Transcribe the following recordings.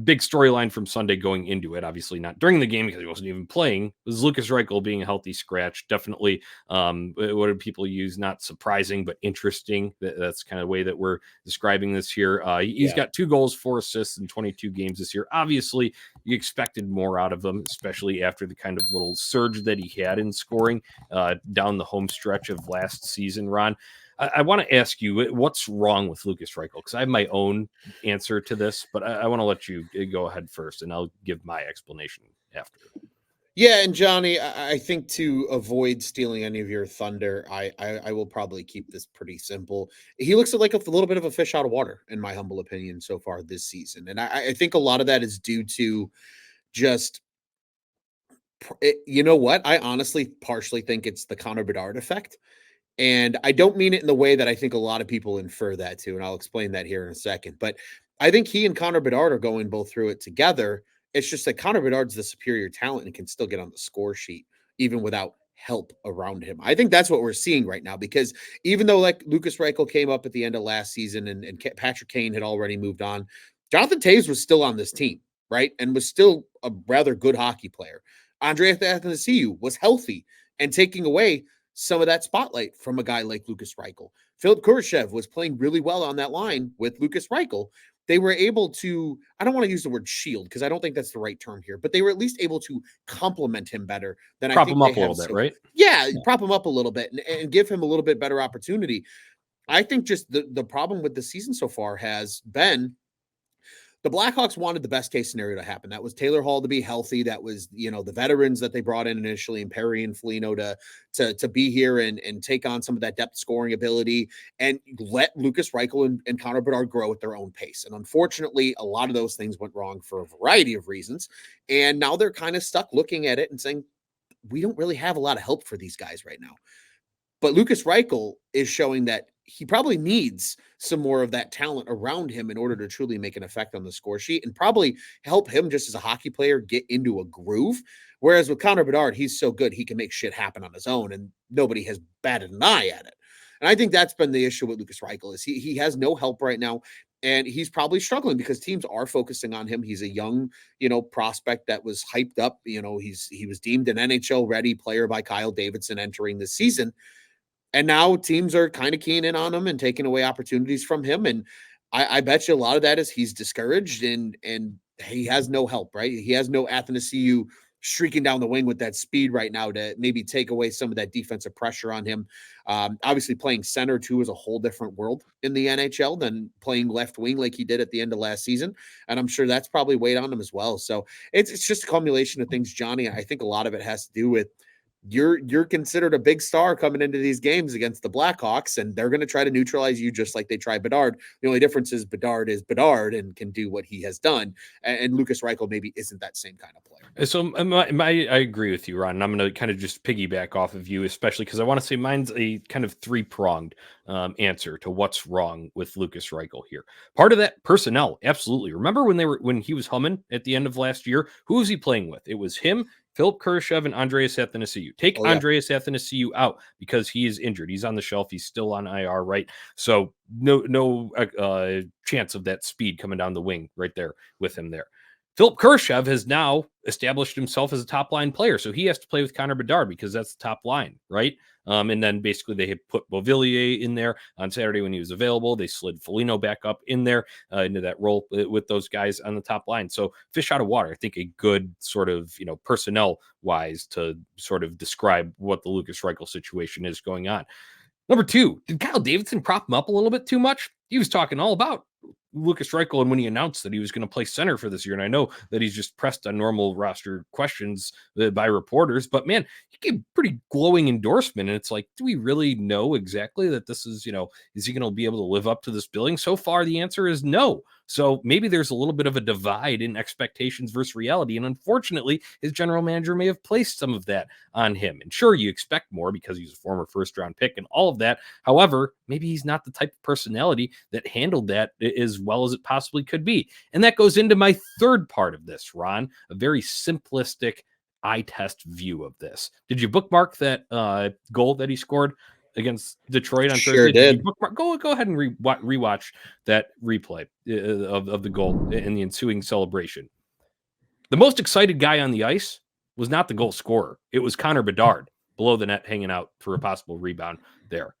big storyline from Sunday going into it, obviously not during the game because he wasn't even playing, was Lukas Reichel being a healthy scratch. Definitely, what do people use? Not surprising, but interesting. That's kind of the way that we're describing this here. He's got 2 goals, 4 assists in 22 games this year. Obviously, you expected more out of him, especially after the kind of little surge that he had in scoring down the home stretch of last season, Ron. I want to ask you, what's wrong with Lukas Reichel? Because I have my own answer to this, but I want to let you go ahead first, and I'll give my explanation after. Yeah, and Johnny, I think to avoid stealing any of your thunder, I will probably keep this pretty simple. He looks like a little bit of a fish out of water, in my humble opinion, so far this season. And I think a lot of that is due to just, you know what? I honestly partially think it's the Connor Bedard effect. And I don't mean it in the way that I think a lot of people infer that to, and I'll explain that here in a second. But I think he and Connor Bedard are going both through it together. It's just that Connor Bedard's the superior talent and can still get on the score sheet even without help around him. I think that's what we're seeing right now, because even though like Lukas Reichel came up at the end of last season and Patrick Kane had already moved on, Jonathan Toews was still on this team, right? And was still a rather good hockey player. Andrei Athanasiou was healthy and taking away some of that spotlight from a guy like Lukas Reichel. Philip Kurashev was playing really well on that line with Lukas Reichel. They were able to, I don't want to use the word shield because I don't think that's the right term here, but they were at least able to complement him better than prop I think him up they a have. little bit, right? Yeah, prop him up a little bit and give him a little bit better opportunity. I think just the problem with the season so far has been the Blackhawks wanted the best case scenario to happen. That was Taylor Hall to be healthy. That was, the veterans that they brought in initially, and Perry and Foligno to be here and take on some of that depth scoring ability and let Lukas Reichel and Connor Bedard grow at their own pace. And unfortunately, a lot of those things went wrong for a variety of reasons. And now they're kind of stuck looking at it and saying, we don't really have a lot of help for these guys right now. But Lukas Reichel is showing that he probably needs some more of that talent around him in order to truly make an effect on the score sheet and probably help him just as a hockey player get into a groove. Whereas with Connor Bedard, he's so good, he can make shit happen on his own and nobody has batted an eye at it. And I think that's been the issue with Lukas Reichel is he has no help right now. And he's probably struggling because teams are focusing on him. He's a young, prospect that was hyped up. He was deemed an NHL ready player by Kyle Davidson entering the season. And now teams are kind of keying in on him and taking away opportunities from him. And I bet you a lot of that is he's discouraged and he has no help, right? He has no Athanasiou streaking down the wing with that speed right now to maybe take away some of that defensive pressure on him. Obviously playing center too is a whole different world in the NHL than playing left wing like he did at the end of last season. And I'm sure that's probably weighed on him as well. So it's just a culmination of things, Johnny. I think a lot of it has to do with you're considered a big star coming into these games against the Blackhawks, and they're going to try to neutralize you just like they tried Bedard. The only difference is Bedard and can do what he has done, and Lukas Reichel maybe isn't that same kind of player. So I agree with you, Ron, and I'm going to kind of just piggyback off of you, especially because I want to say mine's a kind of 3-pronged answer to what's wrong with Lukas Reichel here. Part of that personnel, absolutely. Remember when he was humming at the end of last year? Who was he playing with? It was him, Philip Kurashev, and Andreas Athanasiou. Take Andreas Athanasiou out because he is injured. He's on the shelf. He's still on IR, right? So no chance of that speed coming down the wing right there with him there. Philip Kurashev has now established himself as a top line player, so he has to play with Connor Bedard because that's the top line, right? And then basically they had put Beauvillier in there on Saturday when he was available. They slid Foligno back up in there into that role with those guys on the top line. So fish out of water, I think a good sort of, personnel wise to sort of describe what the Lukas Reichel situation is going on. Number 2, did Kyle Davidson prop him up a little bit too much? He was talking all about Lukas Reichel and when he announced that he was going to play center for this year. And I know that he's just pressed on normal roster questions by reporters, but man, he gave pretty glowing endorsement. And it's like, do we really know exactly that this is, is he going to be able to live up to this billing? So far, the answer is no. So maybe there's a little bit of a divide in expectations versus reality. And unfortunately, his general manager may have placed some of that on him. And sure, you expect more because he's a former first-round pick and all of that. However, maybe he's not the type of personality that handled that as well as it possibly could be. And that goes into my third part of this, Ron, a very simplistic eye test view of this. Did you bookmark that goal that he scored against Detroit on Sure Thursday. Did you did. bookmark? Go ahead and rewatch that replay of the goal and the ensuing celebration. The most excited guy on the ice was not the goal scorer. It was Connor Bedard below the net hanging out for a possible rebound there.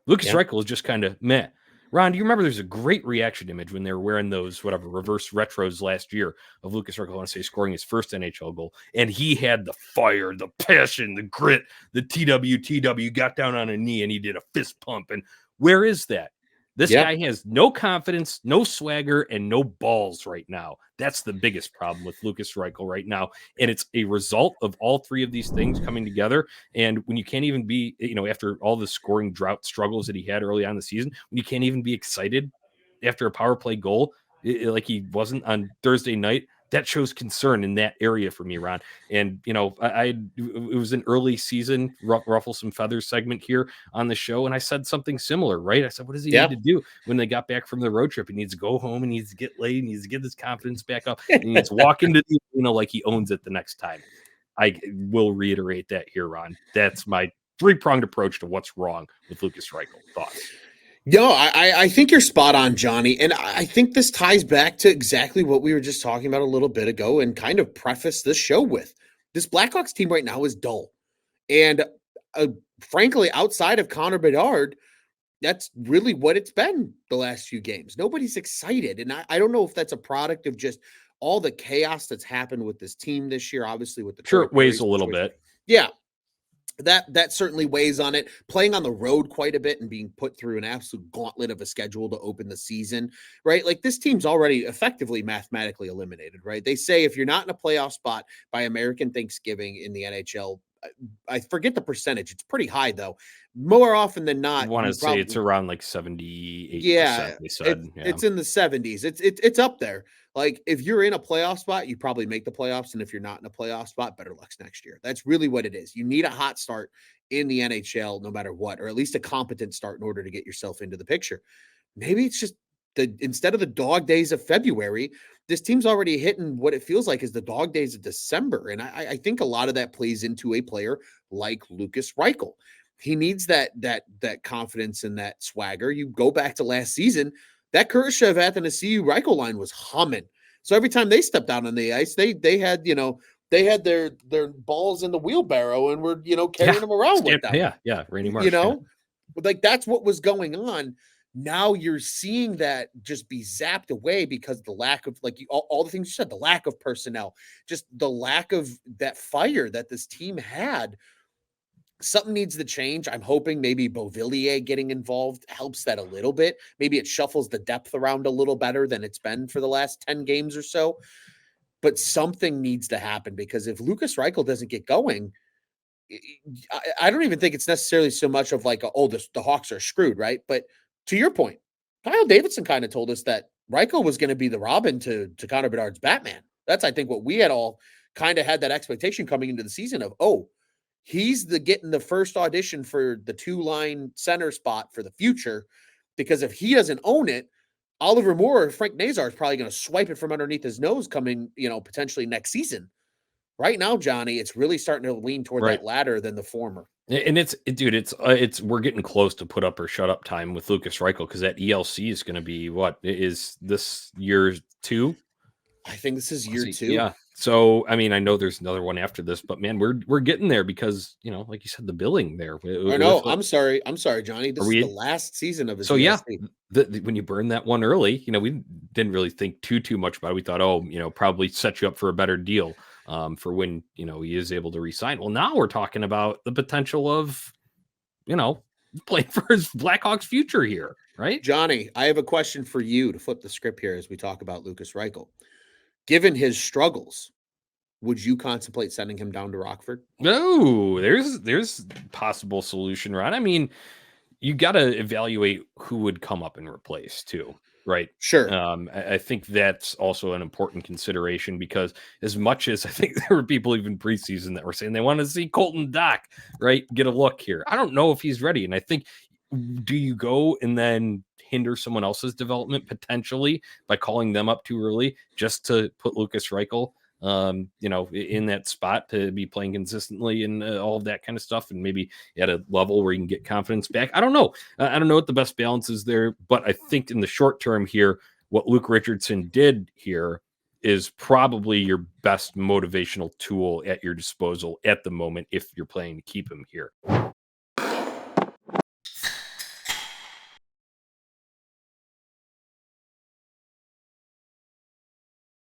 Lucas Yeah. Reichel is just kind of meh. Ron, do you remember there's a great reaction image when they were wearing those, whatever, reverse retros last year of Lucas Reichel, I want to say, scoring his first NHL goal. And he had the fire, the passion, the grit, the TW, got down on a knee and he did a fist pump. And where is that? This Yeah. guy has no confidence, no swagger, and no balls right now. That's the biggest problem with Lucas Reichel right now. And it's a result of all three of these things coming together. And when you can't even be, after all the scoring drought struggles that he had early on in the season, when you can't even be excited after a power play goal, like he wasn't on Thursday night, that shows concern in that area for me, Ron. And, it was an early season ruffle some feathers segment here on the show. And I said something similar, right? I said, what does he need to do when they got back from the road trip? He needs to go home. He needs to get laid. He needs to get his confidence back up. And he needs to walk into the, like he owns it the next time. I will reiterate that here, Ron. That's my three-pronged approach to what's wrong with Lukas Reichel. Thoughts? No, I think you're spot on, Johnny. And I think this ties back to exactly what we were just talking about a little bit ago and kind of preface this show with. This Blackhawks team right now is dull. And frankly, outside of Connor Bedard, that's really what it's been the last few games. Nobody's excited. And I don't know if that's a product of just all the chaos that's happened with this team this year, obviously with the sure it weighs a little bit. Yeah. That certainly weighs on it. Playing on the road quite a bit and being put through an absolute gauntlet of a schedule to open the season, right? Like this team's already effectively mathematically eliminated, right? They say if you're not in a playoff spot by American Thanksgiving in the NHL, I forget the percentage. It's pretty high though. More often than not, I want to say it's around like 78%. Yeah, they said. it's in the 70s. It's up there. Like if you're in a playoff spot, you probably make the playoffs, and if you're not in a playoff spot, better luck next year. That's really what it is. You need a hot start in the NHL, no matter what, or at least a competent start in order to get yourself into the picture. Maybe it's just instead of the dog days of February, this team's already hitting what it feels like is the dog days of December, and I think a lot of that plays into a player like Lukas Reichel. He needs that confidence and that swagger. You go back to last season, that Khrushchev Athanasiou Reichel line was humming. So every time they stepped out on the ice, they had they had their balls in the wheelbarrow and were carrying them around with them. Yeah, Randy Marsh. Like that's what was going on. Now you're seeing that just be zapped away because the lack of all the things you said, the lack of personnel, just the lack of that fire that this team had. Something needs to change. I'm hoping maybe Beauvillier getting involved helps that a little bit. Maybe it shuffles the depth around a little better than it's been for the last 10 games or so. But something needs to happen because if Lukas Reichel doesn't get going, I don't even think it's necessarily so much of like, the Hawks are screwed, right? But to your point, Kyle Davidson kind of told us that Reichel was going to be the Robin to Connor Bedard's Batman. That's, I think, what we had all kind of had that expectation coming into the season of, he's getting the first audition for the two-line center spot for the future, because if he doesn't own it, Oliver Moore or Frank Nazar is probably going to swipe it from underneath his nose coming, potentially next season. Right now, Johnny, it's really starting to lean toward that latter than the former. And it's we're getting close to put up or shut up time with Lukas Reichel because that ELC is going to be is this year 2? I think this is year 2. Yeah. So, I mean, I know there's another one after this, but man, we're getting there because, like you said, the billing there. I'm sorry, Johnny. This is the last season of his ELC. When you burn that one early, we didn't really think too much about it. We thought, probably set you up for a better deal for when, he is able to resign. Well, now we're talking about the potential of, playing for his Blackhawks future here, right? Johnny, I have a question for you to flip the script here as we talk about Lukas Reichel. Given his struggles, would you contemplate sending him down to Rockford? No, there's possible solution, Ron. I mean, you got to evaluate who would come up and replace too, right? Sure. I think that's also an important consideration because as much as I think there were people even preseason that were saying they want to see Colton Dach, right, get a look here. I don't know if he's ready. And I think, do you go and then hinder someone else's development potentially by calling them up too early just to put Lukas Reichel in that spot to be playing consistently and all of that kind of stuff, and maybe at a level where you can get confidence back. I don't know. I don't know what the best balance is there, but I think in the short term here, what Luke Richardson did here is probably your best motivational tool at your disposal at the moment if you're planning to keep him here.